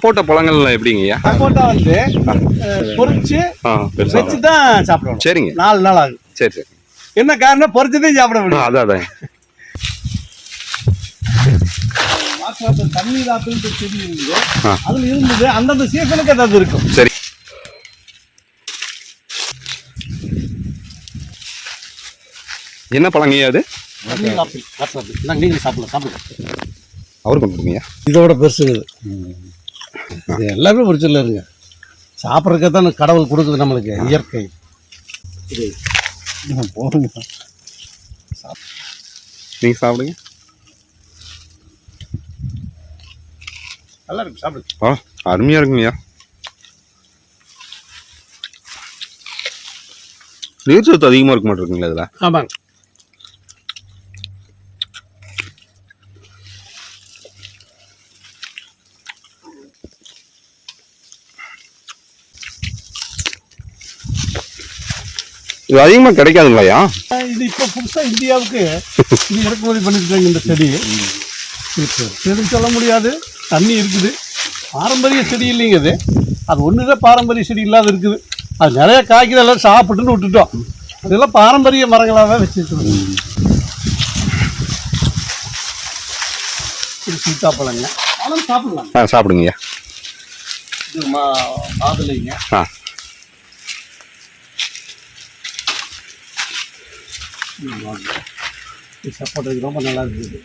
சப்போட்டா பழங்கள்லாம் எப்படிங்கய்யா? சப்போட்டா வந்து பொரிச்சு வச்சு தான் சாப்பிடணும். சரிங்க. 4 நாள் ஆகுது. சரி சரி. என்ன காரணம்? பொரிச்சதே சாப்பிட முடியும். அதான் தண்ணீர் ஆப்பிள்ன்ற செடி இருந்தது, அதுல இருந்தது. அந்தந்த சீசனுக்கு அது இருக்கும். சரி. என்ன பழங்கய்யா அது? தண்ணீர் ஆப்பிள். நீங்க சாப்பிடுங்க. அவருக்கு கொடுங்க. இதோட பெருசுங்க இது. எல்லாமே பிடிச்சல இருங்க. சாப்பிட்றதுக்கு தான் கடவுள் கொடுக்குது நம்மளுக்கு, இயற்கை. போடுங்க, நீங்க சாப்பிடுங்க. நல்லா இருக்கு, சாப்பிடுங்க. அருமையா இருக்குங்கய்யா. நீர் சத்து அதிகமா இருக்க மாட்டிருக்குங்களா இதுல? ஆமாங்க. இது அதிகமா கிடைக்காதுங்களாயா? இது இப்போ புதுசா இந்தியாவுக்கு இது இறக்குமதி பண்ணிருக்காங்க. இந்த செடி செடி சொல்ல முடியாது, தண்ணி இருக்குது. பாரம்பரிய செடி இல்லைங்க இது. அது ஒண்ணுதான் பாரம்பரிய செடி இல்லாத இருக்குது. அது நிறைய காய்க்குது, எல்லாம் சாப்பிட்டுன்னு விட்டுட்டோம். அதெல்லாம் பாரம்பரிய மரங்களாகவே வச்சுருக்கோம். இது சீத்தாப்பழங்க. பழம் சாப்பிடலாம். சாப்பிடுங்கய்யா. இது மாதுளைங்க. சப்போட்டா ரொம்ப நல்லா இருக்குது.